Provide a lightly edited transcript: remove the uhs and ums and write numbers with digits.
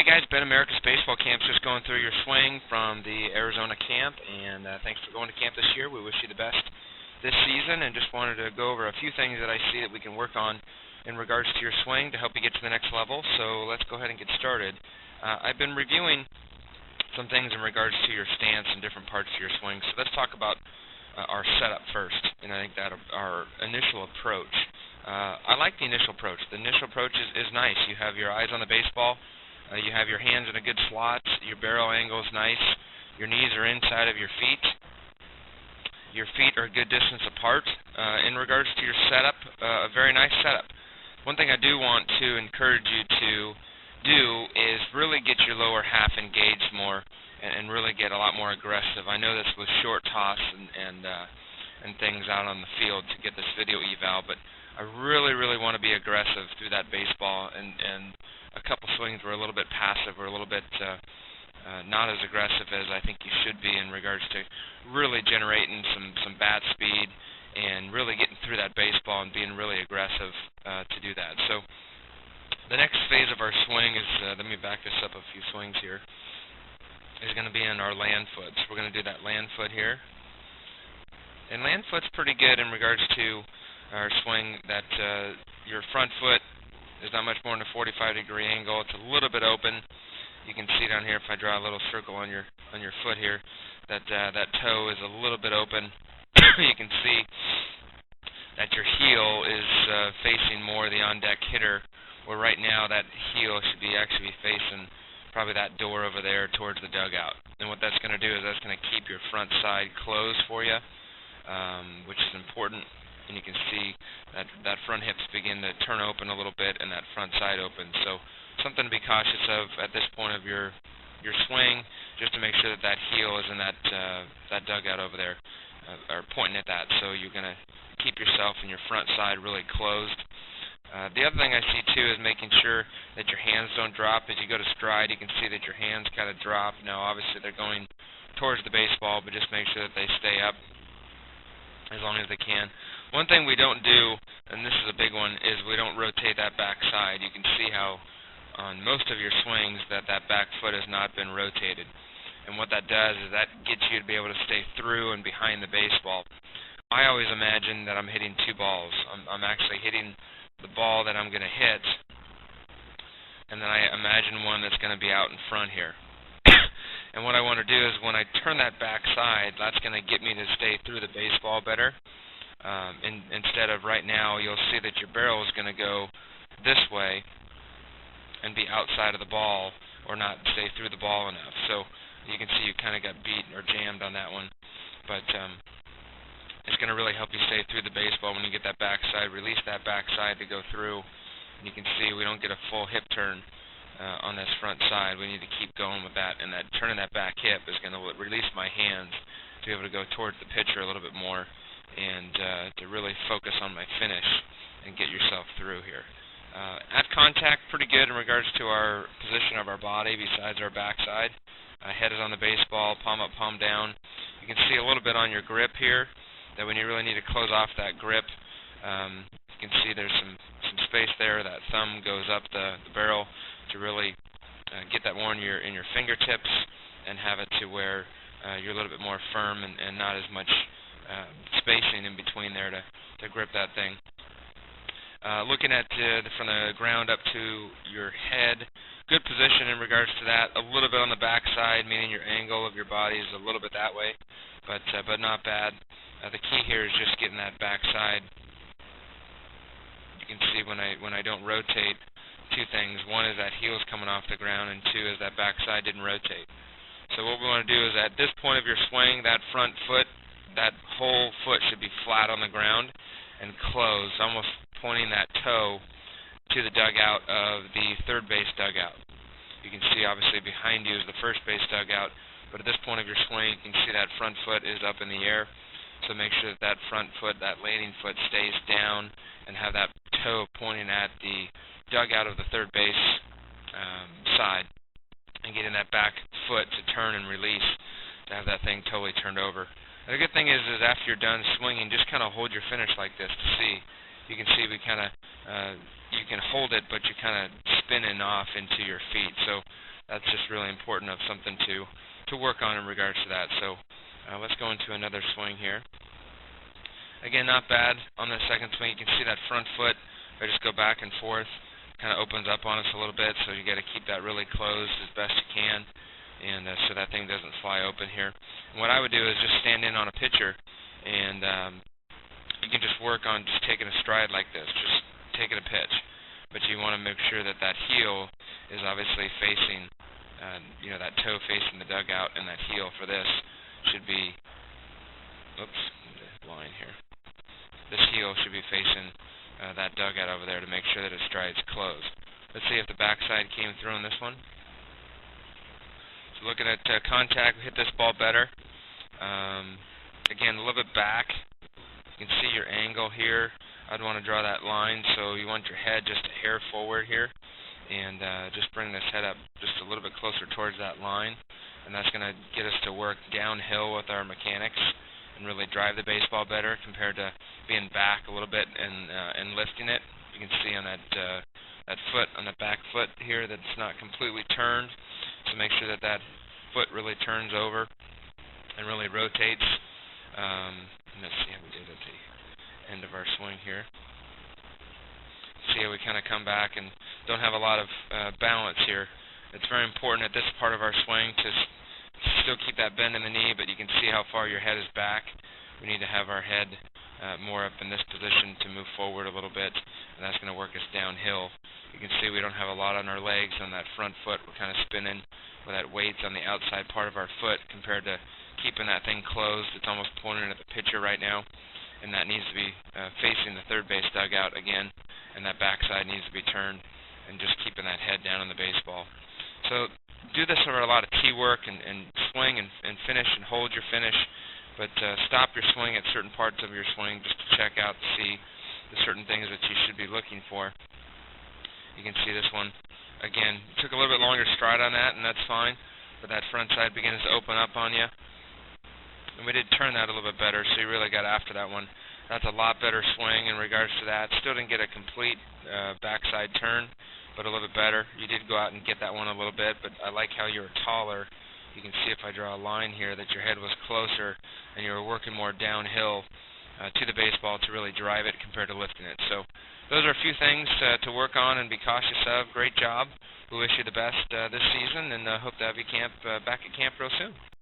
Hey guys, Ben, America's Baseball Camp's just going through your swing from the Arizona camp, and thanks for going to camp this year. We wish you the best this season, and just wanted to go over a few things that I see that we can work on in regards to your swing to help you get to the next level. So let's go ahead and get started. I've been reviewing some things in regards to your stance and different parts of your swing, so let's talk about our setup first, and I think that our initial approach. I like the initial approach. The initial approach is nice. You have your eyes on the baseball. You have your hands in a good slot. Your barrel angle is nice. Your knees are inside of your feet. Your feet are a good distance apart. In regards to your setup, a very nice setup. One thing I do want to encourage you to do is really get your lower half engaged more and really get a lot more aggressive. I know this was short toss and things out on the field to get this video eval, but I really want to be aggressive through that baseball, and a couple swings were a little bit passive or a little bit not as aggressive as I think you should be in regards to really generating some bat speed and really getting through that baseball and being really aggressive to do that. So the next phase of our swing is, let me back this up a few swings here, is going to be in our land foot. So we're going to do that land foot here. And land foot's pretty good in regards to our swing, that your front foot is not much more than a 45-degree angle. It's a little bit open. You can see down here if I draw a little circle on your foot here, that that toe is a little bit open. You can see that your heel is facing more the on-deck hitter, where right now that heel should be actually facing probably that door over there towards the dugout. And what that's going to do is that's going to keep your front side closed for you, which is important. And you can see that front hips begin to turn open a little bit and that front side open. So something to be cautious of at this point of your swing, just to make sure that that heel is in that dugout over there, or pointing at that. So you're going to keep yourself and your front side really closed. The other thing I see too is making sure that your hands don't drop. As you go to stride, you can see that your hands kind of drop. Now obviously they're going towards the baseball, but just make sure that they stay up as long as they can. One thing we don't do, and this is a big one, is we don't rotate that back side. You can see how on most of your swings that back foot has not been rotated. And what that does is that gets you to be able to stay through and behind the baseball. I always imagine that I'm hitting two balls. I'm actually hitting the ball that I'm going to hit, and then I imagine one that's going to be out in front here. And what I want to do is when I turn that back side, that's going to get me to stay through the baseball better. Instead of right now, you'll see that your barrel is going to go this way and be outside of the ball, or not stay through the ball enough. So you can see you kind of got beat or jammed on that one. But it's going to really help you stay through the baseball when you get that backside. Release that backside to go through. And you can see we don't get a full hip turn on this front side. We need to keep going with that. And that turning that back hip is going to release my hands to be able to go towards the pitcher a little bit more, and to really focus on my finish and get yourself through here. At contact, pretty good in regards to our position of our body besides our backside. Head is on the baseball, palm up, palm down. You can see a little bit on your grip here, that when you really need to close off that grip, you can see there's some space there. That thumb goes up the barrel to really get that more in your fingertips and have it to where you're a little bit more firm and not as much spacing in between there to grip that thing. Looking at from the ground up to your head, good position in regards to that. A little bit on the back side, meaning your angle of your body is a little bit that way, but not bad. The key here is just getting that back side. You can see when I don't rotate, two things. One is that heel's coming off the ground, and two is that back side didn't rotate. So what we want to do is at this point of your swing, that front foot, that whole foot should be flat on the ground and closed, almost pointing that toe to the dugout of the third base dugout. You can see obviously behind you is the first base dugout, but at this point of your swing, you can see that front foot is up in the air. So make sure that that front foot, that landing foot, stays down and have that toe pointing at the dugout of the third base side, and getting that back foot to turn and release to have that thing totally turned over. And the good thing is after you're done swinging, just kind of hold your finish like this to see. you can see we kind of you can hold it, but you kind of spinning off into your feet. So that's just really important of something to work on in regards to that. So let's go into another swing here. Again, not bad on the second swing. You can see that front foot. If I just go back and forth, kind of opens up on us a little bit, so you got to keep that really closed as best you can, and so that thing doesn't fly open here. And what I would do is just stand in on a pitcher, and you can just work on just taking a stride like this, just taking a pitch. But you want to make sure that that heel is obviously facing, that toe facing the dugout, and that heel for this should be, oops, line here. This heel should be facing that dugout over there to make sure that its stride's closed. Let's see if the backside came through in this one. So looking at contact, we hit this ball better. Again, a little bit back. You can see your angle here. I'd want to draw that line, so you want your head just a hair forward here, and just bring this head up just a little bit closer towards that line, and that's going to get us to work downhill with our mechanics and really drive the baseball better compared to being back a little bit and lifting it. You can see on that foot, on the back foot here, that it's not completely turned. So make sure that that foot really turns over and really rotates. Let's see how we did at the end of our swing here. See how we kind of come back and don't have a lot of balance here. It's very important at this part of our swing to still keep that bend in the knee, but you can see how far your head is back. We need to have our head more up in this position to move forward a little bit, and that's going to work us downhill. You can see we don't have a lot on our legs on that front foot. We're kind of spinning with that weight on the outside part of our foot compared to keeping that thing closed. It's almost pointing at the pitcher right now, and that needs to be facing the third base dugout again, and that backside needs to be turned and just keeping that head down on the baseball. So do this over a lot of tee work and swing and finish and hold your finish, but stop your swing at certain parts of your swing just to check out to see the certain things that you should be looking for. You can see this one, again, took a little bit longer stride on that, and that's fine, but that front side begins to open up on you. And we did turn that a little bit better, so you really got after that one. That's a lot better swing in regards to that. Still didn't get a complete backside turn, but a little bit better. You did go out and get that one a little bit, but I like how you were taller. You can see if I draw a line here that your head was closer and you were working more downhill to the baseball to really drive it compared to lifting it. So those are a few things to work on and be cautious of. Great job. We wish you the best this season, and hope to have you back at camp real soon.